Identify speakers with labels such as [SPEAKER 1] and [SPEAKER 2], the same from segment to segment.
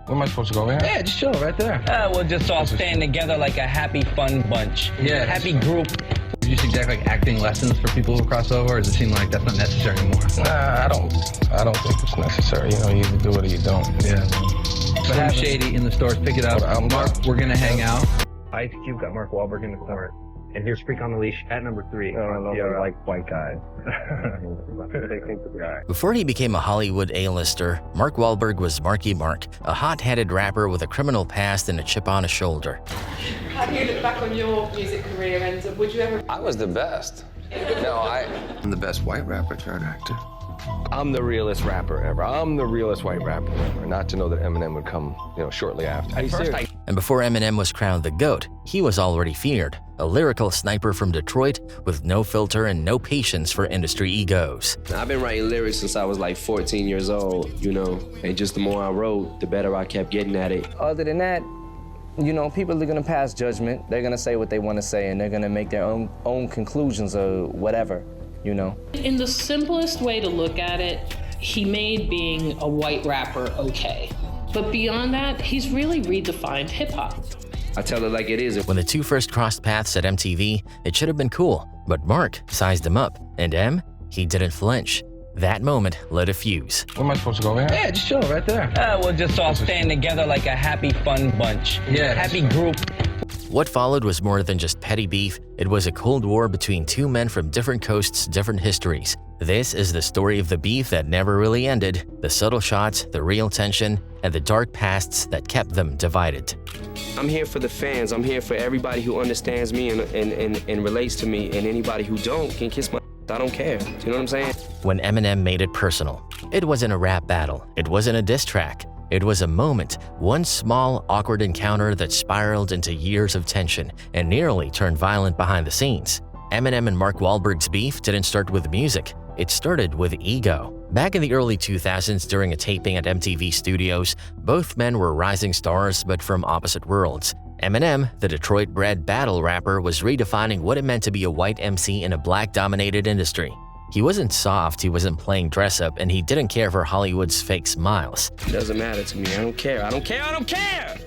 [SPEAKER 1] Where am I supposed to go over here?
[SPEAKER 2] Yeah, just chill right there.
[SPEAKER 3] We'll just all stand together like a happy, fun bunch.
[SPEAKER 2] Yeah.
[SPEAKER 3] Happy group.
[SPEAKER 2] Do you suggest like acting lessons for people who cross over, or does it seem like that's not necessary anymore?
[SPEAKER 1] Nah, I don't think it's necessary. You know, you either do it or you don't.
[SPEAKER 2] Yeah. Slim Shady in the stores, pick it up. Mark, we're gonna hang out.
[SPEAKER 4] Ice Cube got Mark Wahlberg in the corner. And here's Freak on the Leash at number 3.
[SPEAKER 1] I love like white guys.
[SPEAKER 5] Before he became a Hollywood A-lister, Mark Wahlberg was Marky Mark, a hot-headed rapper with a criminal past and a chip on his shoulder.
[SPEAKER 6] How do you look back on your music career, and would you ever...
[SPEAKER 7] I was the best. I'm the best white rapper turned actor.
[SPEAKER 8] I'm the realest rapper ever. I'm the realest white rapper ever. Not to know that Eminem would come, shortly after.
[SPEAKER 5] And before Eminem was crowned the GOAT, he was already feared, a lyrical sniper from Detroit with no filter and no patience for industry egos.
[SPEAKER 9] I've been writing lyrics since I was like 14 years old, and just the more I wrote, the better I kept getting at it.
[SPEAKER 10] Other than that, people are gonna pass judgment. They're gonna say what they want to say, and they're gonna make their own conclusions or whatever,
[SPEAKER 11] In the simplest way to look at it, he made being a white rapper okay. But beyond that, he's really redefined hip-hop.
[SPEAKER 9] I tell it like it is.
[SPEAKER 5] When the two first crossed paths at MTV, it should have been cool, but Mark sized him up, and he didn't flinch. That moment lit a fuse.
[SPEAKER 1] Where am I supposed to go over here?
[SPEAKER 2] Yeah, just chill right there.
[SPEAKER 3] We'll just all stand together like a happy, fun bunch.
[SPEAKER 2] Yeah.
[SPEAKER 3] Happy group.
[SPEAKER 5] What followed was more than just petty beef, it was a cold war between two men from different coasts, different histories. This is the story of the beef that never really ended, the subtle shots, the real tension, and the dark pasts that kept them divided.
[SPEAKER 9] I'm here for the fans. I'm here for everybody who understands me and relates to me, and anybody who don't can kiss my I don't care. Do you know what I'm saying?
[SPEAKER 5] When Eminem made it personal, it wasn't a rap battle, it wasn't a diss track. It was a moment, one small, awkward encounter that spiraled into years of tension and nearly turned violent behind the scenes. Eminem and Mark Wahlberg's beef didn't start with music, it started with ego. Back in the early 2000s during a taping at MTV Studios, both men were rising stars but from opposite worlds. Eminem, the Detroit-bred battle rapper, was redefining what it meant to be a white MC in a black-dominated industry. He wasn't soft, he wasn't playing dress-up, and he didn't care for Hollywood's fake smiles.
[SPEAKER 9] It doesn't matter to me. I don't care. I don't care. I don't care!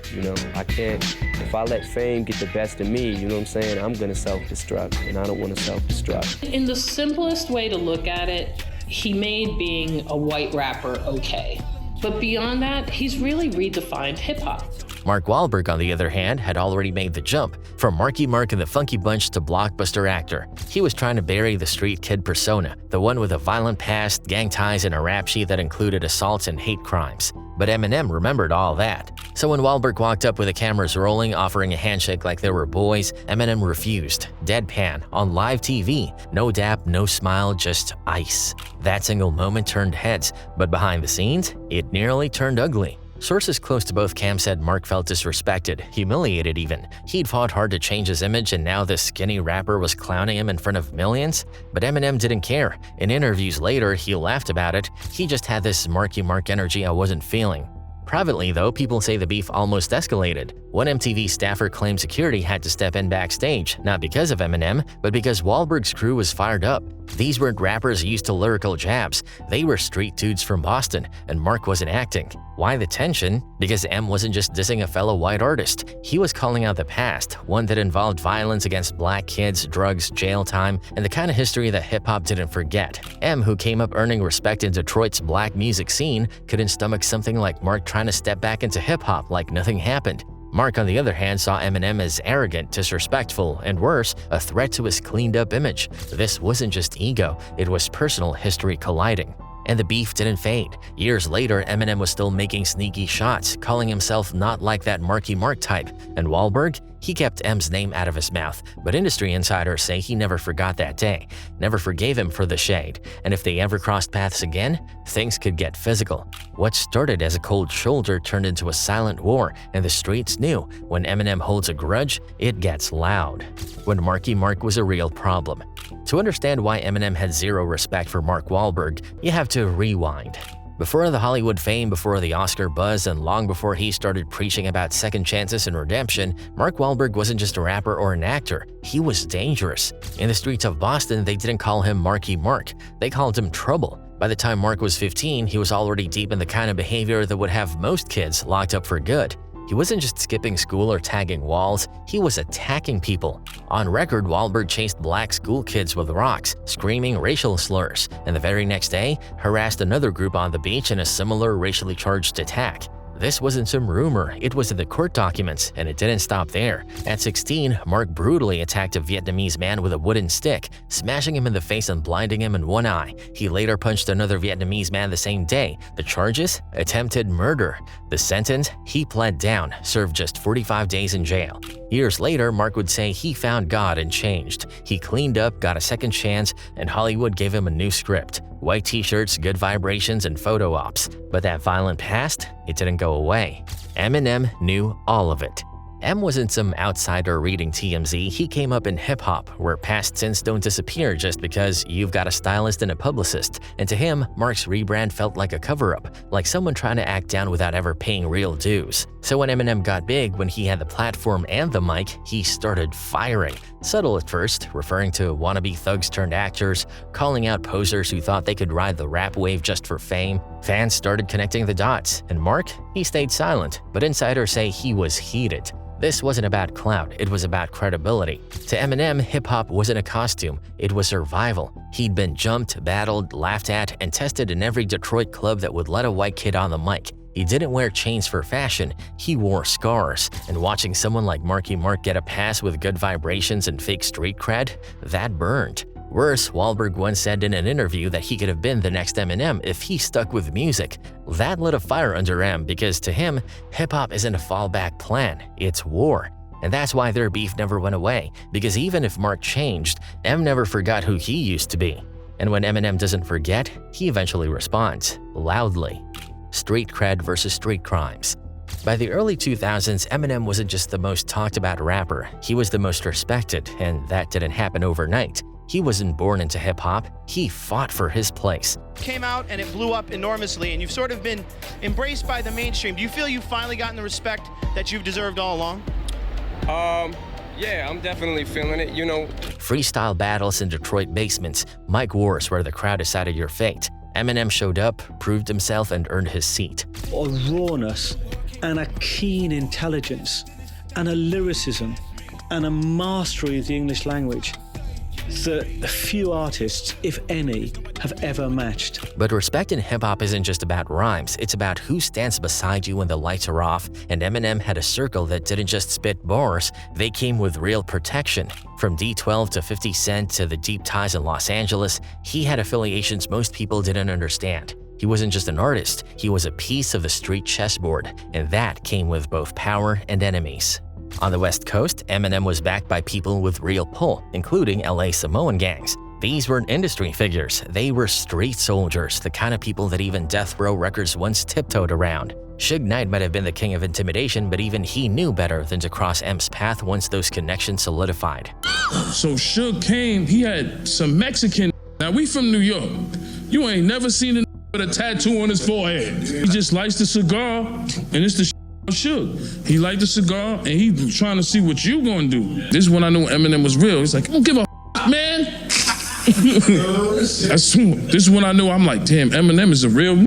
[SPEAKER 9] I can't. If I let fame get the best of me, you know what I'm saying, I'm gonna self-destruct, and I don't want to self-destruct.
[SPEAKER 11] In the simplest way to look at it, he made being a white rapper okay. But beyond that, he's really redefined hip-hop.
[SPEAKER 5] Mark Wahlberg, on the other hand, had already made the jump from Marky Mark and the Funky Bunch to blockbuster actor. He was trying to bury the street kid persona, the one with a violent past, gang ties, and a rap sheet that included assaults and hate crimes. But Eminem remembered all that. So when Wahlberg walked up with the cameras rolling, offering a handshake like they were boys, Eminem refused. Deadpan, on live TV, no dap, no smile, just ice. That single moment turned heads, but behind the scenes, it nearly turned ugly. Sources close to both camps said Mark felt disrespected, humiliated even. He'd fought hard to change his image and now this skinny rapper was clowning him in front of millions? But Eminem didn't care. In interviews later, he laughed about it. He just had this Marky Mark energy I wasn't feeling. Privately, though, people say the beef almost escalated. One MTV staffer claimed security had to step in backstage, not because of Eminem, but because Wahlberg's crew was fired up. These weren't rappers used to lyrical jabs. They were street dudes from Boston, and Mark wasn't acting. Why the tension? Because M wasn't just dissing a fellow white artist. He was calling out the past, one that involved violence against black kids, drugs, jail time, and the kind of history that hip-hop didn't forget. M, who came up earning respect in Detroit's black music scene, couldn't stomach something like Mark trying to step back into hip-hop like nothing happened. Mark, on the other hand, saw Eminem as arrogant, disrespectful, and worse, a threat to his cleaned-up image. This wasn't just ego, it was personal history colliding. And the beef didn't fade. Years later, Eminem was still making sneaky shots, calling himself not like that Marky Mark type. And Wahlberg? He kept M's name out of his mouth, but industry insiders say he never forgot that day, never forgave him for the shade, and if they ever crossed paths again, things could get physical. What started as a cold shoulder turned into a silent war, and the streets knew when Eminem holds a grudge, it gets loud. When Marky Mark was a real problem. To understand why Eminem had zero respect for Mark Wahlberg, you have to rewind. Before the Hollywood fame, before the Oscar buzz, and long before he started preaching about second chances and redemption, Mark Wahlberg wasn't just a rapper or an actor, he was dangerous. In the streets of Boston, they didn't call him Marky Mark, they called him Trouble. By the time Mark was 15, he was already deep in the kind of behavior that would have most kids locked up for good. He wasn't just skipping school or tagging walls, he was attacking people. On record, Wahlberg chased black school kids with rocks, screaming racial slurs, and the very next day, harassed another group on the beach in a similar racially charged attack. This wasn't some rumor, it was in the court documents, and it didn't stop there. At 16, Mark brutally attacked a Vietnamese man with a wooden stick, smashing him in the face and blinding him in one eye. He later punched another Vietnamese man the same day. The charges? Attempted murder. The sentence? He pled down, served just 45 days in jail. Years later, Mark would say he found God and changed. He cleaned up, got a second chance, and Hollywood gave him a new script. White t-shirts, good vibrations, and photo ops. But that violent past, it didn't go away. Eminem knew all of it. M wasn't some outsider reading TMZ, he came up in hip-hop, where past sins don't disappear just because you've got a stylist and a publicist, and to him, Mark's rebrand felt like a cover-up, like someone trying to act down without ever paying real dues. So when Eminem got big, when he had the platform and the mic, he started firing. Subtle at first, referring to wannabe thugs turned actors, calling out posers who thought they could ride the rap wave just for fame. Fans started connecting the dots, and Mark, he stayed silent, but insiders say he was heated. This wasn't about clout, it was about credibility. To Eminem, hip-hop wasn't a costume, it was survival. He'd been jumped, battled, laughed at, and tested in every Detroit club that would let a white kid on the mic. He didn't wear chains for fashion, he wore scars. And watching someone like Marky Mark get a pass with good vibrations and fake street cred, that burned. Worse, Wahlberg once said in an interview that he could have been the next Eminem if he stuck with music. That lit a fire under M because to him, hip-hop isn't a fallback plan, it's war. And that's why their beef never went away, because even if Mark changed, M never forgot who he used to be. And when Eminem doesn't forget, he eventually responds, loudly. Street cred versus street crimes. By the early 2000s, Eminem wasn't just the most talked about rapper, he was the most respected, and that didn't happen overnight. He wasn't born into hip-hop, he fought for his place.
[SPEAKER 12] Came out and it blew up enormously, and you've sort of been embraced by the mainstream. Do you feel you've finally gotten the respect that you've deserved all along?
[SPEAKER 9] Yeah, I'm definitely feeling it, you know.
[SPEAKER 5] Freestyle battles in Detroit basements, mic wars where the crowd decided your fate. Eminem showed up, proved himself, and earned his seat.
[SPEAKER 13] A rawness and a keen intelligence and a lyricism and a mastery of the English language that few artists, if any, have ever matched.
[SPEAKER 5] But respect in hip-hop isn't just about rhymes, it's about who stands beside you when the lights are off, and Eminem had a circle that didn't just spit bars, they came with real protection. From D12 to 50 Cent to the deep ties in Los Angeles, he had affiliations most people didn't understand. He wasn't just an artist, he was a piece of the street chessboard, and that came with both power and enemies. On the West Coast, Eminem was backed by people with real pull, including LA Samoan gangs. These weren't industry figures, they were street soldiers, the kind of people that even Death Row Records once tiptoed around. Suge Knight might have been the king of intimidation, but even he knew better than to cross M's path once those connections solidified.
[SPEAKER 14] So Suge came, he had some Mexican. Now we from New York. You ain't never seen a with a tattoo on his forehead. He just lights the cigar, and it's the Suge. He light the cigar, and he trying to see what you gonna do. This is when I knew Eminem was real. He's like, I don't give a man. This is when I knew, I'm like, damn, Eminem is a real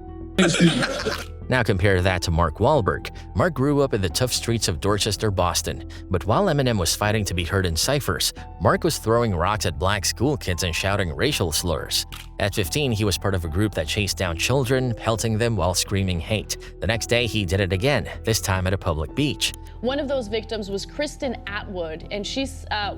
[SPEAKER 5] Now compare that to Mark Wahlberg. Mark grew up in the tough streets of Dorchester, Boston. But while Eminem was fighting to be heard in ciphers, Mark was throwing rocks at black school kids and shouting racial slurs. At 15, he was part of a group that chased down children, pelting them while screaming hate. The next day, he did it again, this time at a public beach.
[SPEAKER 15] One of those victims was Kristen Atwood, and she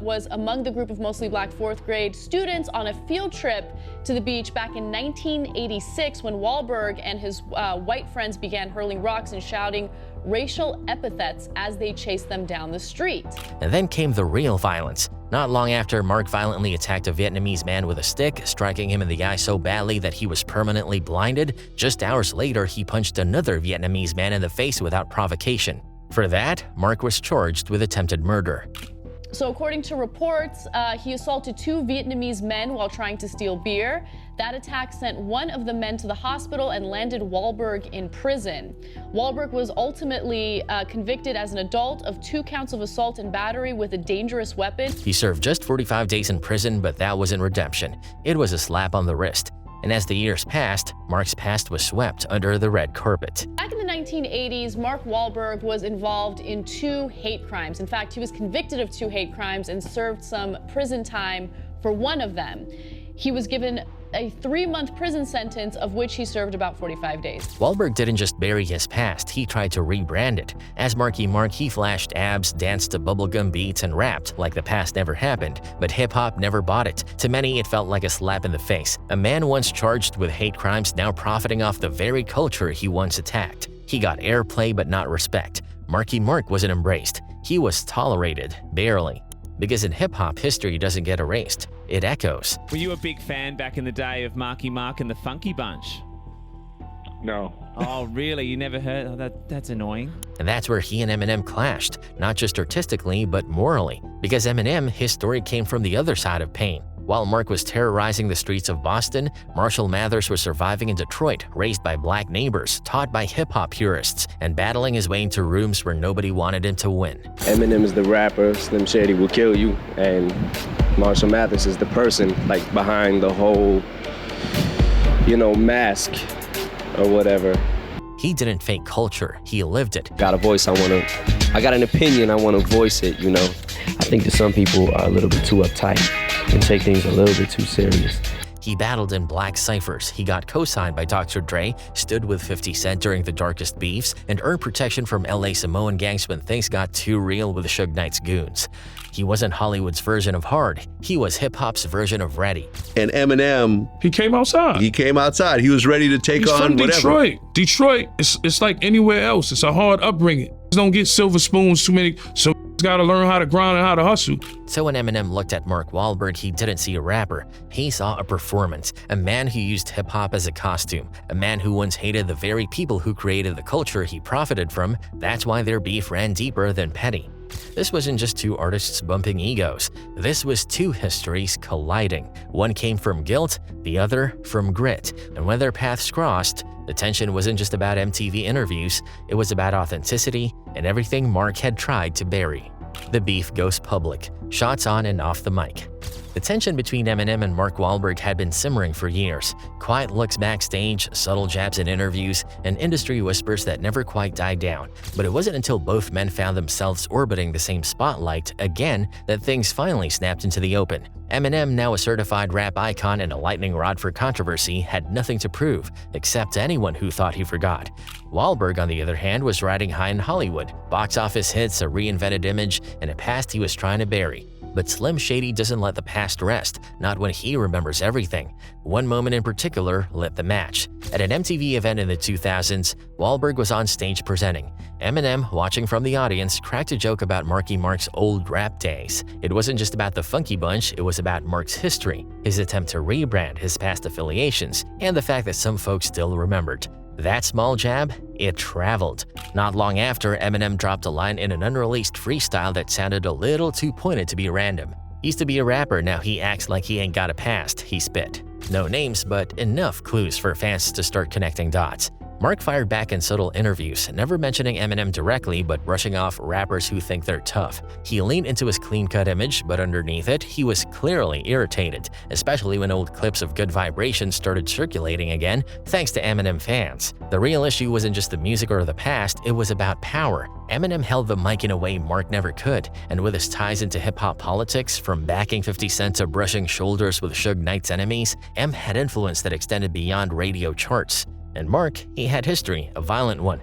[SPEAKER 15] was among the group of mostly black fourth grade students on a field trip to the beach back in 1986 when Wahlberg and his white friends began hurling rocks and shouting racial epithets as they chased them down the street.
[SPEAKER 5] And then came the real violence. Not long after, Mark violently attacked a Vietnamese man with a stick, striking him in the eye so badly that he was permanently blinded. Just hours later, he punched another Vietnamese man in the face without provocation. For that, Mark was charged with attempted murder.
[SPEAKER 15] So according to reports, he assaulted two Vietnamese men while trying to steal beer. That attack sent one of the men to the hospital and landed Wahlberg in prison. Wahlberg was ultimately convicted as an adult of 2 counts of assault and battery with a dangerous weapon.
[SPEAKER 5] He served just 45 days in prison, but that wasn't redemption. It was a slap on the wrist. And as the years passed, Mark's past was swept under the red carpet.
[SPEAKER 15] Back in the 1980s, Mark Wahlberg was involved in 2 hate crimes. In fact, he was convicted of 2 hate crimes and served some prison time for one of them. He was given a 3-month prison sentence, of which he served about 45 days.
[SPEAKER 5] Wahlberg didn't just bury his past, he tried to rebrand it. As Marky Mark, he flashed abs, danced to bubblegum beats, and rapped like the past never happened. But hip-hop never bought it. To many, it felt like a slap in the face. A man once charged with hate crimes now profiting off the very culture he once attacked. He got airplay but not respect. Marky Mark wasn't embraced. He was tolerated, barely. Because in hip-hop, history doesn't get erased, it echoes.
[SPEAKER 16] Were you a big fan back in the day of Marky Mark and the Funky Bunch?
[SPEAKER 8] No.
[SPEAKER 16] Oh, really? You never heard? Oh, that's annoying.
[SPEAKER 5] And that's where he and Eminem clashed, not just artistically, but morally. Because Eminem, his story came from the other side of pain. While Mark was terrorizing the streets of Boston, Marshall Mathers was surviving in Detroit, raised by black neighbors, taught by hip-hop purists, and battling his way into rooms where nobody wanted him to win.
[SPEAKER 9] Eminem is the rapper, Slim Shady will kill you, and Marshall Mathers is the person like behind the whole, mask or whatever.
[SPEAKER 5] He didn't fake culture, he lived it.
[SPEAKER 9] Got a voice, I got an opinion, I want to voice it, I think that some people are a little bit too uptight and take things a little bit too serious.
[SPEAKER 5] He battled in black ciphers, he got co-signed by Dr. Dre, stood with 50 Cent during the darkest beefs, and earned protection from LA Samoan gangs when things got too real with the Suge Knight's goons. He wasn't Hollywood's version of hard, he was hip-hop's version of ready.
[SPEAKER 17] And Eminem,
[SPEAKER 14] he came outside.
[SPEAKER 17] He was ready to take on whatever.
[SPEAKER 14] Detroit. Detroit, it's like anywhere else. It's a hard upbringing. Don't get silver spoons too many, so gotta learn how to grind and how to hustle.
[SPEAKER 5] So when Eminem looked at Mark Wahlberg, he didn't see a rapper. He saw a performance, a man who used hip-hop as a costume, a man who once hated the very people who created the culture he profited from. That's why their beef ran deeper than petty. This wasn't just 2 artists bumping egos. This was 2 histories colliding. One came from guilt, the other from grit. And when their paths crossed, the tension wasn't just about MTV interviews, it was about authenticity and everything Mark had tried to bury. The beef goes public, shots on and off the mic. The tension between Eminem and Mark Wahlberg had been simmering for years. Quiet looks backstage, subtle jabs in interviews, and industry whispers that never quite died down. But it wasn't until both men found themselves orbiting the same spotlight again that things finally snapped into the open. Eminem, now a certified rap icon and a lightning rod for controversy, had nothing to prove, except to anyone who thought he forgot. Wahlberg, on the other hand, was riding high in Hollywood, box office hits, a reinvented image, and a past he was trying to bury. But Slim Shady doesn't let the past rest, not when he remembers everything. One moment in particular lit the match. At an MTV event in the 2000s, Wahlberg was on stage presenting. Eminem, watching from the audience, cracked a joke about Marky Mark's old rap days. It wasn't just about the Funky Bunch, it was about Mark's history, his attempt to rebrand his past affiliations, and the fact that some folks still remembered. That small jab, it traveled. Not long after, Eminem dropped a line in an unreleased freestyle that sounded a little too pointed to be random. Used to be a rapper, now he acts like he ain't got a past, he spit. No names, but enough clues for fans to start connecting dots. Mark fired back in subtle interviews, never mentioning Eminem directly but brushing off rappers who think they're tough. He leaned into his clean-cut image, but underneath it, he was clearly irritated, especially when old clips of Good Vibrations started circulating again, thanks to Eminem fans. The real issue wasn't just the music or the past, it was about power. Eminem held the mic in a way Mark never could, and with his ties into hip-hop politics, from backing 50 Cent to brushing shoulders with Suge Knight's enemies, M had influence that extended beyond radio charts. And Mark, he had history, a violent one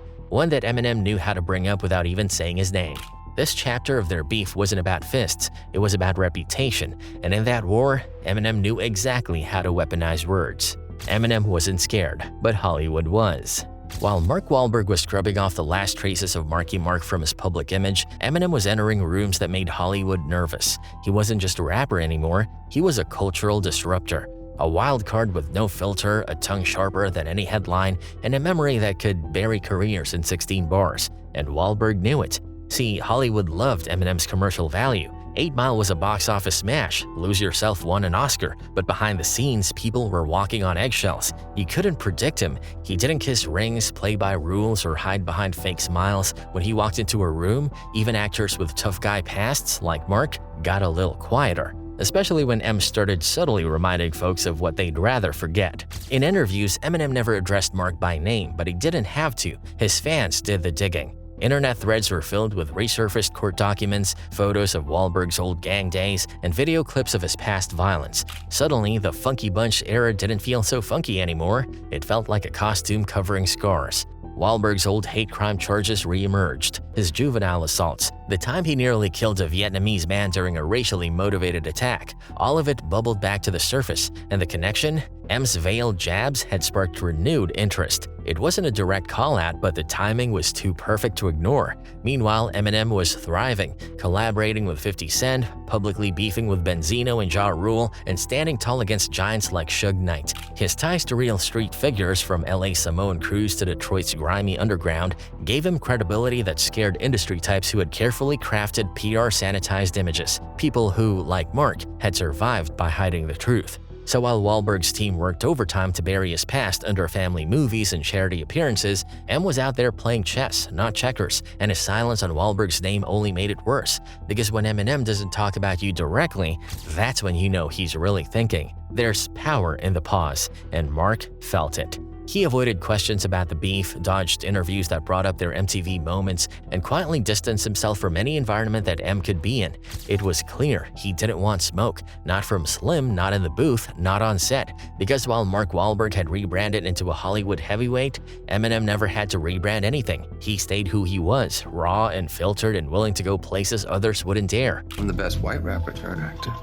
[SPEAKER 5] that Eminem knew how to bring up without even saying his name. This chapter of their beef wasn't about fists, it was about reputation, and in that war, Eminem knew exactly how to weaponize words. Eminem wasn't scared, but Hollywood was. While Mark Wahlberg was scrubbing off the last traces of Marky Mark from his public image, Eminem was entering rooms that made Hollywood nervous. He wasn't just a rapper anymore, he was a cultural disruptor. A wild card with no filter, a tongue sharper than any headline, and a memory that could bury careers in 16 bars. And Wahlberg knew it. See, Hollywood loved Eminem's commercial value. 8 Mile was a box office smash, Lose Yourself won an Oscar, but behind the scenes, people were walking on eggshells. You couldn't predict him. He didn't kiss rings, play by rules, or hide behind fake smiles. When he walked into a room, even actors with tough guy pasts, like Mark, got a little quieter. especially when M started subtly reminding folks of what they'd rather forget. In interviews, Eminem never addressed Mark by name, but he didn't have to. His fans did the digging. Internet threads were filled with resurfaced court documents, photos of Wahlberg's old gang days, and video clips of his past violence. Suddenly, the Funky Bunch era didn't feel so funky anymore. It felt like a costume covering scars. Wahlberg's old hate crime charges re-emerged. His juvenile assaults, the time he nearly killed a Vietnamese man during a racially motivated attack, all of it bubbled back to the surface, and the connection? M's veiled jabs had sparked renewed interest. It wasn't a direct call-out, but the timing was too perfect to ignore. Meanwhile, Eminem was thriving, collaborating with 50 Cent, publicly beefing with Benzino and Ja Rule, and standing tall against giants like Suge Knight. His ties to real street figures, from LA Samoan Cruz to Detroit's grimy underground, gave him credibility that scared industry types who had carefully crafted PR-sanitized images, people who, like Mark, had survived by hiding the truth. So while Wahlberg's team worked overtime to bury his past under family movies and charity appearances, M was out there playing chess, not checkers, and his silence on Wahlberg's name only made it worse. Because when Eminem doesn't talk about you directly, that's when you know he's really thinking. There's power in the pause, and Mark felt it. He avoided questions about the beef, dodged interviews that brought up their MTV moments, and quietly distanced himself from any environment that M could be in. It was clear he didn't want smoke, not from Slim, not in the booth, not on set. Because while Mark Wahlberg had rebranded into a Hollywood heavyweight, Eminem never had to rebrand anything. He stayed who he was, raw and filtered and willing to go places others wouldn't dare.
[SPEAKER 7] I'm the best white rapper turned actor.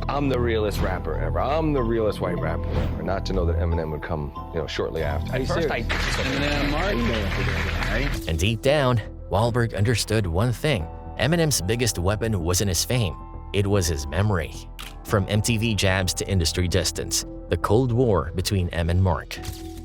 [SPEAKER 8] I'm the realest rapper ever. I'm the realest white rapper ever. Not to know that Eminem would come, shortly after.
[SPEAKER 5] And deep down, Wahlberg understood one thing. Eminem's biggest weapon wasn't his fame. It was his memory. From MTV jabs to industry distance, the Cold War between M and Mark.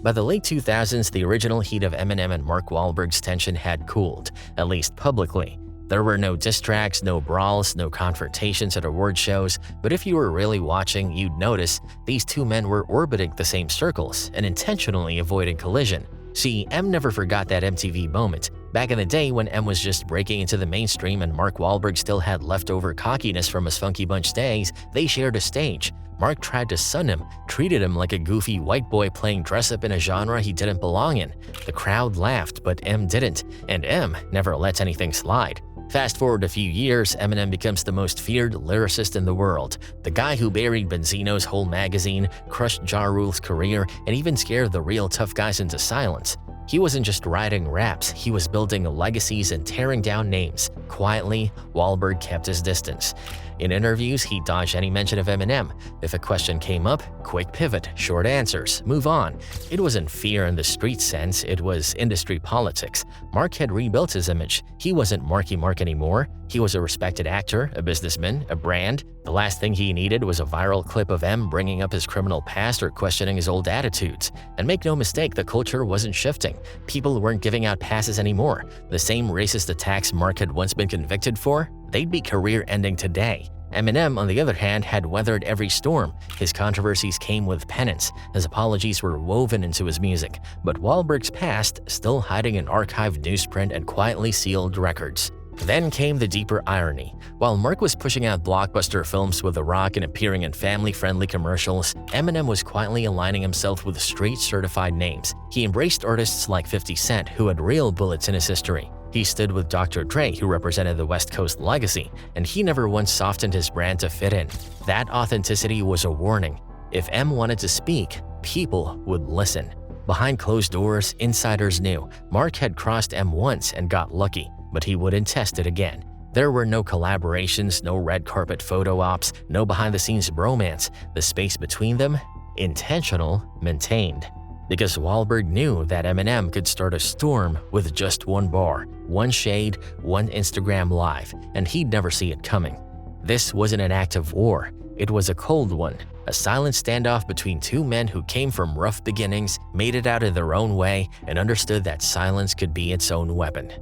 [SPEAKER 5] By the late 2000s, the original heat of Eminem and Mark Wahlberg's tension had cooled, at least publicly. There were no diss tracks, no brawls, no confrontations at award shows, but if you were really watching, you'd notice these two men were orbiting the same circles and intentionally avoiding collision. See, M never forgot that MTV moment. Back in the day when M was just breaking into the mainstream and Mark Wahlberg still had leftover cockiness from his Funky Bunch days, they shared a stage. Mark tried to sun him, treated him like a goofy white boy playing dress-up in a genre he didn't belong in. The crowd laughed, but M didn't, and M never lets anything slide. Fast forward a few years, Eminem becomes the most feared lyricist in the world. The guy who buried Benzino's whole magazine, crushed Ja Rule's career, and even scared the real tough guys into silence. He wasn't just writing raps, he was building legacies and tearing down names. Quietly, Wahlberg kept his distance. In interviews, he dodged any mention of Eminem. If a question came up, quick pivot, short answers, move on. It wasn't fear in the street sense, it was industry politics. Mark had rebuilt his image. He wasn't Marky Mark anymore. He was a respected actor, a businessman, a brand. The last thing he needed was a viral clip of M bringing up his criminal past or questioning his old attitudes. And make no mistake, the culture wasn't shifting. People weren't giving out passes anymore. The same racist attacks Mark had once been convicted for, they'd be career-ending today. Eminem, on the other hand, had weathered every storm. His controversies came with penance. His apologies were woven into his music. But Wahlberg's past still hiding in archived newsprint and quietly sealed records. Then came the deeper irony. While Mark was pushing out blockbuster films with The Rock and appearing in family-friendly commercials, Eminem was quietly aligning himself with street-certified names. He embraced artists like 50 Cent, who had real bullets in his history. He stood with Dr. Dre, who represented the West Coast legacy, and he never once softened his brand to fit in. That authenticity was a warning. If M wanted to speak, people would listen. Behind closed doors, insiders knew Mark had crossed M once and got lucky, but he wouldn't test it again. There were no collaborations, no red carpet photo ops, no behind-the-scenes bromance. The space between them? Intentional, maintained. Because Wahlberg knew that Eminem could start a storm with just one bar, one shade, one Instagram live, and he'd never see it coming. This wasn't an act of war, it was a cold one, a silent standoff between two men who came from rough beginnings, made it out in their own way, and understood that silence could be its own weapon.